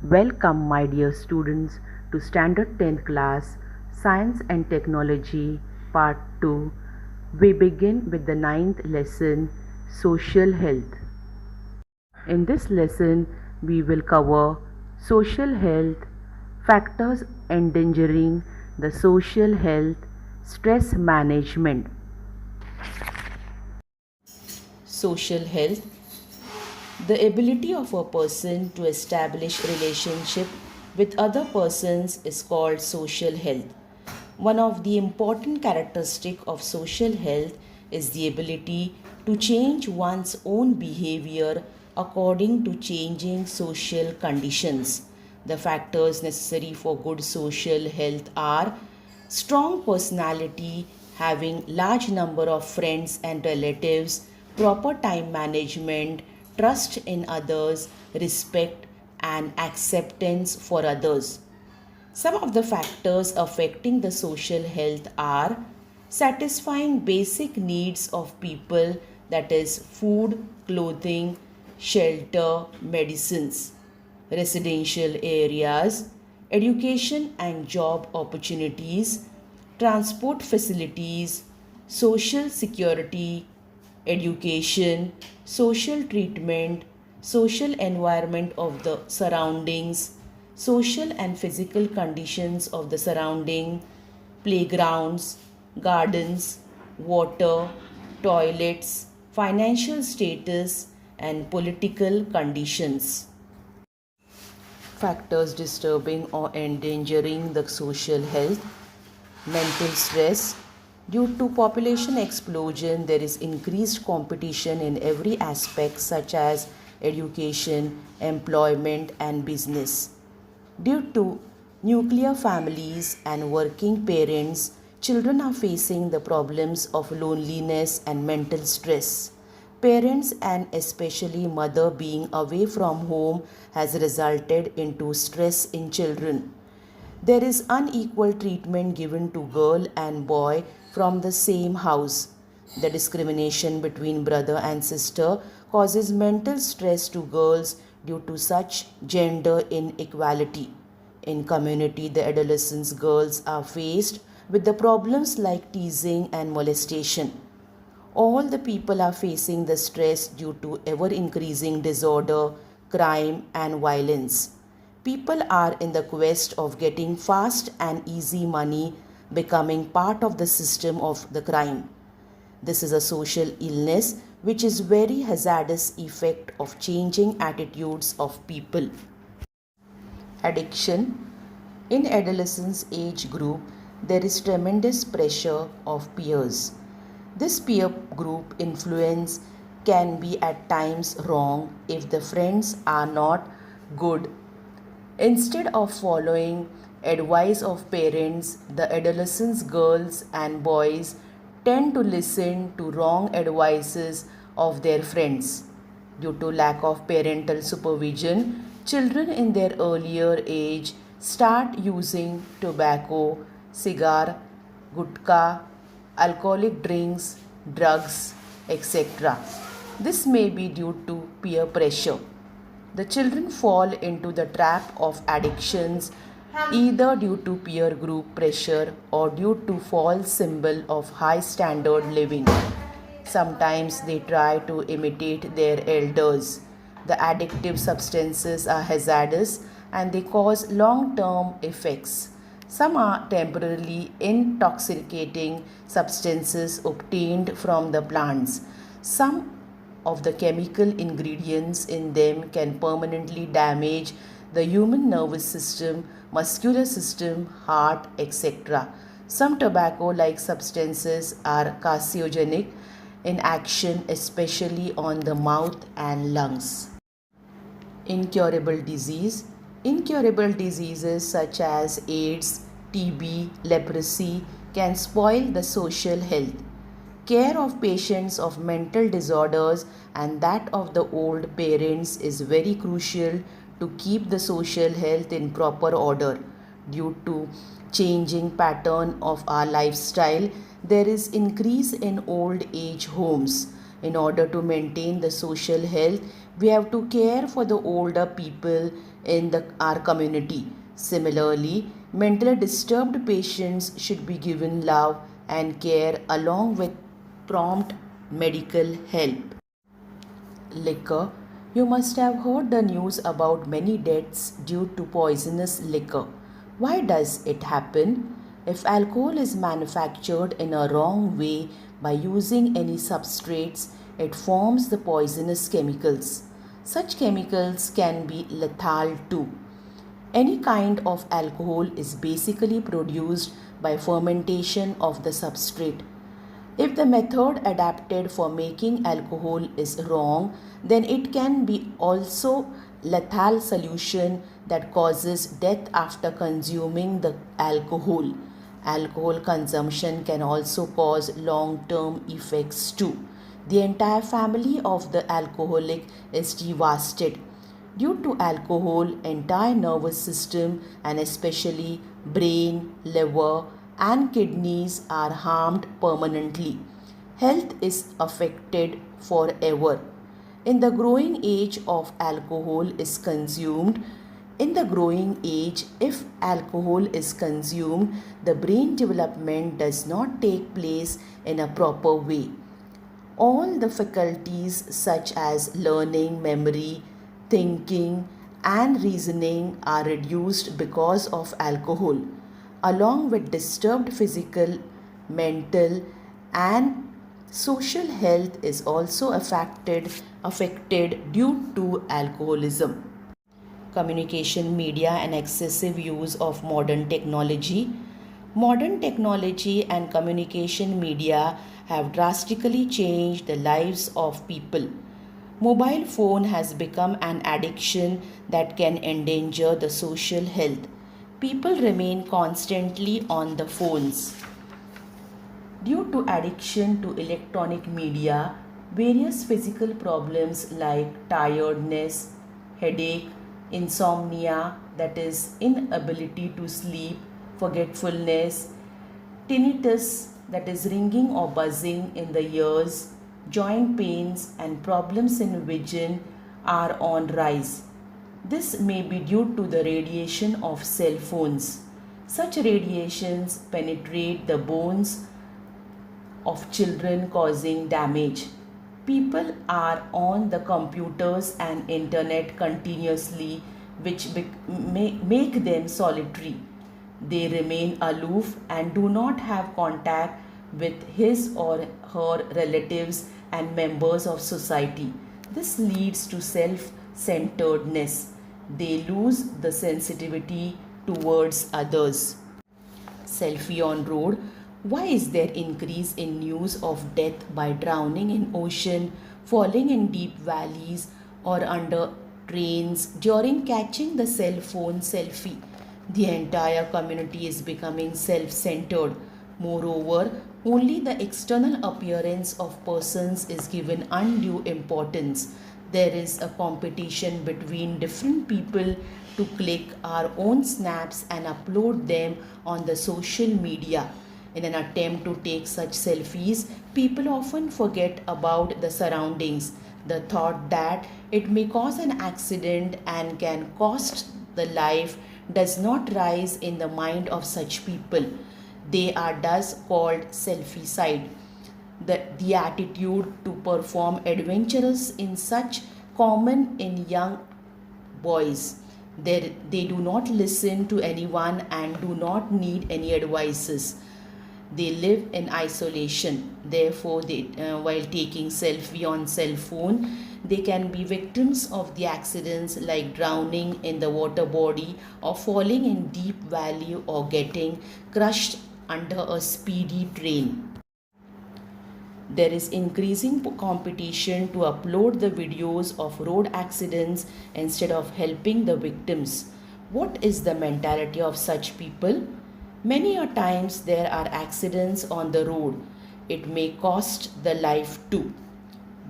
Welcome, my dear students, to Standard 10 class Science and Technology Part 2. We begin with the ninth lesson, Social Health. In this lesson, we will cover social health, factors endangering the social health, stress management. Social health, the ability of a person to establish relationship with other persons is called social health. One of the important characteristics of social health is the ability to change one's own behavior according to changing social conditions. The factors necessary for good social health are strong personality, having large number of friends and relatives, proper time management, trust in others, respect and acceptance for others. Some of the factors affecting the social health are satisfying basic needs of people, that is food, clothing, shelter, medicines, residential areas, education and job opportunities, transport facilities, social security, education, social treatment, social environment of the surroundings, social and physical conditions of the surrounding, playgrounds, gardens, water, toilets, financial status, and political conditions. Factors disturbing or endangering the social health: mental stress. Due to population explosion, there is increased competition in every aspect, such as education, employment, and business. Due to nuclear families and working parents, children are facing the problems of loneliness and mental stress. Parents and especially mother being away from home has resulted into stress in children. There is unequal treatment given to girl and boy from the same house. The discrimination between brother and sister causes mental stress to girls due to such gender inequality. In community, the adolescents girls are faced with the problems like teasing and molestation. All the people are facing the stress due to ever increasing disorder, crime, and violence. People are in the quest of getting fast and easy money, becoming part of the system of the crime. This is a social illness which is very hazardous effect of changing attitudes of people. Addiction. In adolescence age group, there is tremendous pressure of peers. This peer group influence can be at times wrong if the friends are not good. Instead of following advice of parents, the adolescents girls and boys tend to listen to wrong advices of their friends. Due to lack of parental supervision, children in their earlier age start using tobacco, cigar, gutka, alcoholic drinks, drugs, etc. This may be due to peer pressure. The children fall into the trap of addictions either due to peer group pressure or due to false symbol of high standard living. Sometimes they try to imitate their elders. The addictive substances are hazardous and they cause long-term effects. Some are temporarily intoxicating substances obtained from the plants. Some of the chemical ingredients in them can permanently damage the human nervous system, muscular system, heart, etc. Some tobacco like substances are carcinogenic in action, especially on the mouth and lungs. Incurable disease. Incurable diseases such as AIDS, TB, leprosy can spoil the social health. Care of patients of mental disorders and that of the old parents is very crucial to keep the social health in proper order. Due to changing pattern of our lifestyle, there is increase in old age homes. In order to maintain the social health, we have to care for the older people in our community. Similarly, mentally disturbed patients should be given love and care along with prompt medical help. Liquor. You must have heard the news about many deaths due to poisonous liquor. Why does it happen? If alcohol is manufactured in a wrong way by using any substrates, it forms the poisonous chemicals. Such chemicals can be lethal too. Any kind of alcohol is basically produced by fermentation of the substrate. If the method adapted for making alcohol is wrong, then it can be also lethal solution that causes death after consuming the alcohol. Alcohol consumption can also cause long-term effects too. The entire family of the alcoholic is devastated. Due to alcohol, entire nervous system and especially brain, liver and kidneys are harmed permanently. Health is affected forever. In the growing age of alcohol is consumed, in the growing age, if alcohol is consumed, the brain development does not take place in a proper way. All the faculties such as learning, memory, thinking, and reasoning are reduced because of alcohol, along with disturbed physical, mental, and social health is also affected due to alcoholism. Communication media and excessive use of modern technology. Modern technology and communication media have drastically changed the lives of people. Mobile phone has become an addiction that can endanger the social health. People remain constantly on the phones. Due to addiction to electronic media, various physical problems like tiredness, headache, insomnia, that is, inability to sleep, forgetfulness, tinnitus, that is, ringing or buzzing in the ears, joint pains, and problems in vision are on rise. This may be due to the radiation of cell phones. Such radiations penetrate the bones of children causing damage. People are on the computers and internet continuously, which make them solitary. They remain aloof and do not have contact with his or her relatives and members of society. This leads to self-centeredness. They lose the sensitivity towards others. Selfie on road. Why is there increase in news of death by drowning in ocean, falling in deep valleys or under trains during catching the cell phone selfie? The entire community is becoming self-centered. Moreover, only the external appearance of persons is given undue importance. There is a competition between different people to click our own snaps and upload them on the social media. In an attempt to take such selfies, people often forget about the surroundings. The thought that it may cause an accident and can cost the life does not rise in the mind of such people. They are thus called selfie-side. The attitude to perform adventurous in such common in young boys. They do not listen to anyone and do not need any advices. They live in isolation. Therefore, while taking selfie on cell phone, they can be victims of the accidents like drowning in the water body or falling in deep valley or getting crushed under a speedy train. There is increasing competition to upload the videos of road accidents instead of helping the victims. What is the mentality of such people? Many a times there are accidents on the road. It may cost the life too.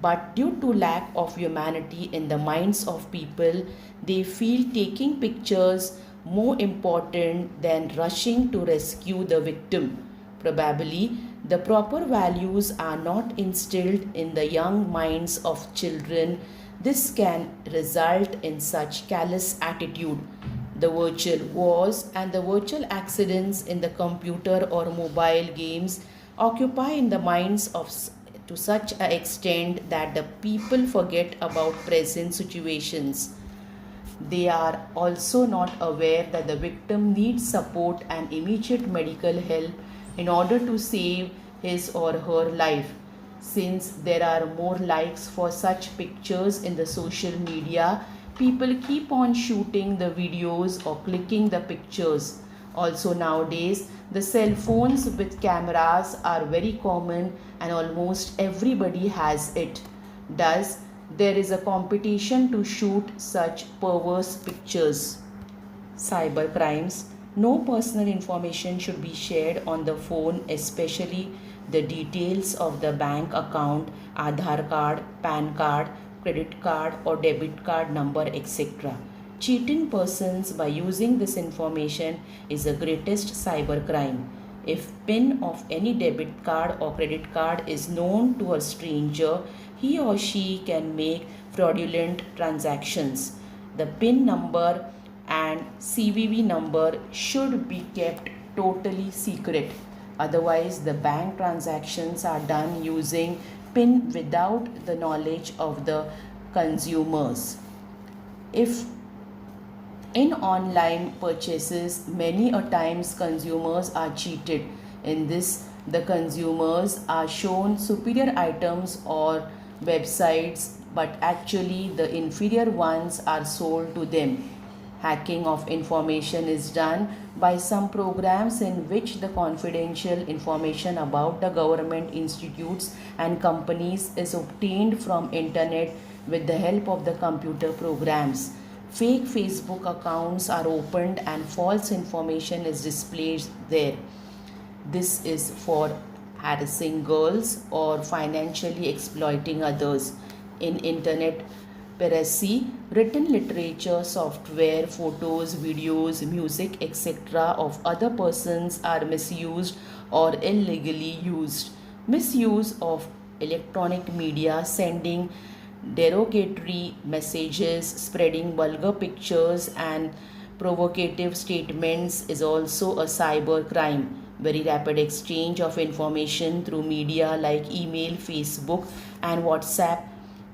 But due to lack of humanity in the minds of people, they feel taking pictures more important than rushing to rescue the victim. Probably the proper values are not instilled in the young minds of children, this can result in such callous attitude. The virtual wars and the virtual accidents in the computer or mobile games occupy in the minds of to such an extent that the people forget about present situations. They are also not aware that the victim needs support and immediate medical help in order to save his or her life. Since there are more likes for such pictures in the social media, people keep on shooting the videos or clicking the pictures. Also, nowadays, the cell phones with cameras are very common and almost everybody has it. Thus, there is a competition to shoot such perverse pictures. Cyber crimes. No personal information should be shared on the phone, especially the details of the bank account, Aadhaar card, PAN card, credit card, or debit card number, etc. Cheating persons by using this information is the greatest cyber crime. If PIN of any debit card or credit card is known to a stranger, he or she can make fraudulent transactions. The PIN number and CVV number should be kept totally secret. Otherwise, the bank transactions are done using PIN without the knowledge of the consumers. If in online purchases, many a times consumers are cheated. In this, the consumers are shown superior items or websites, but actually the inferior ones are sold to them. Hacking of information is done by some programs in which the confidential information about the government institutes and companies is obtained from internet with the help of the computer programs. Fake Facebook accounts are opened and false information is displayed there. This is for harassing girls or financially exploiting others. In internet piracy, written literature, software, photos, videos, music, etc. of other persons are misused or illegally used. Misuse of electronic media, sending derogatory messages, spreading vulgar pictures and provocative statements is also a cyber crime. Very rapid exchange of information through media like email, Facebook, and WhatsApp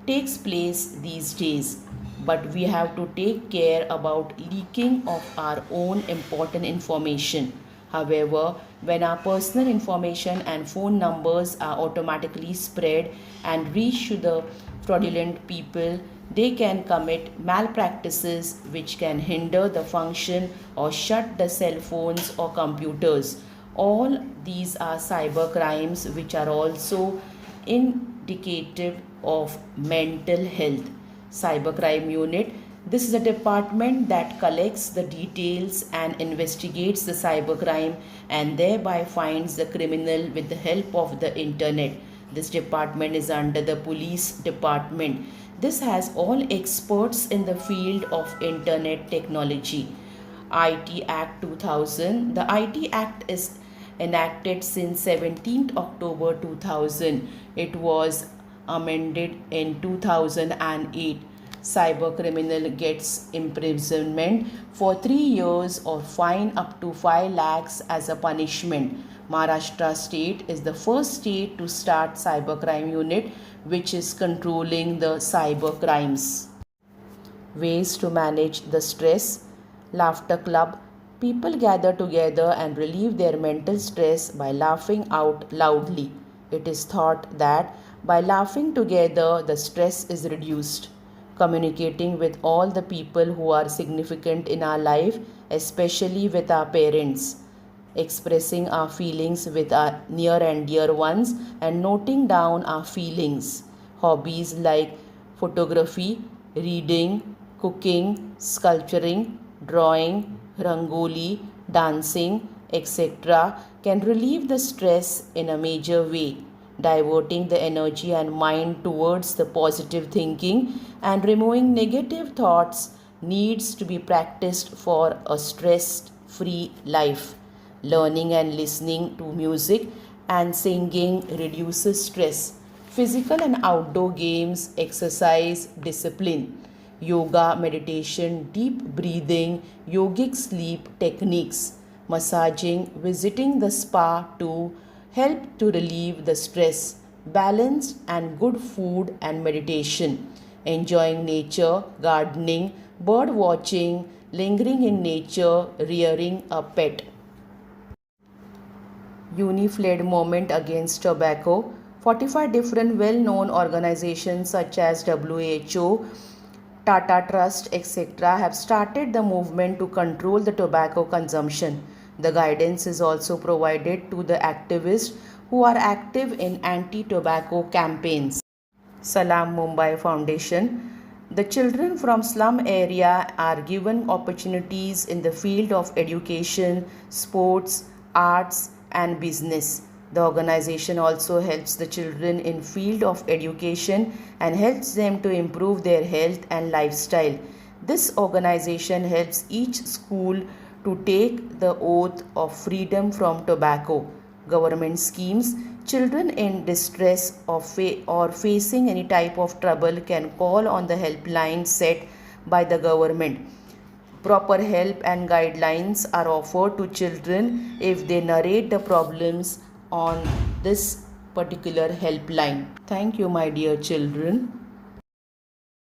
takes place these days. But we have to take care about leaking of our own important information. However, when our personal information and phone numbers are automatically spread and reach to the fraudulent people, they can commit malpractices which can hinder the function or shut the cell phones or computers. All these are cyber crimes which are also indicative of mental health. Cybercrime Unit. This is a department that collects the details and investigates the cybercrime and thereby finds the criminal with the help of the internet. This department is under the police department. This has all experts in the field of internet technology. IT Act 2000. The IT Act is enacted since 17th October 2000. It was amended in 2008. Cyber criminal gets imprisonment for 3 years or fine up to 5 lakhs as a punishment. Maharashtra state is the first state to start cybercrime unit which is controlling the cyber crimes. Ways to manage the stress. Laughter club. People gather together and relieve their mental stress by laughing out loudly. It is thought that by laughing together, the stress is reduced. Communicating with all the people who are significant in our life, especially with our parents. Expressing our feelings with our near and dear ones and noting down our feelings. Hobbies like photography, reading, cooking, sculpturing, drawing, rangoli, dancing, etc. can relieve the stress in a major way, diverting the energy and mind towards the positive thinking and removing negative thoughts needs to be practiced for a stress-free life. Learning and listening to music and singing reduces stress. Physical and outdoor games, exercise, discipline, yoga, meditation, deep breathing, yogic sleep techniques, massaging, visiting the spa to help to relieve the stress, balanced and good food and meditation, enjoying nature, gardening, bird watching, lingering in nature, rearing a pet. Unifled movement against tobacco. 45 different well-known organizations such as WHO, Tata Trust, etc. have started the movement to control the tobacco consumption. The guidance is also provided to the activists who are active in anti-tobacco campaigns. Salam Mumbai Foundation. The children from slum area are given opportunities in the field of education, sports, arts and business. The organization also helps the children in field of education and helps them to improve their health and lifestyle. This organization helps each school to take the oath of freedom from tobacco. Government schemes. Children in distress or facing any type of trouble can call on the helpline set by the government. Proper help and guidelines are offered to children if they narrate the problems on this particular helpline. Thank you, my dear children.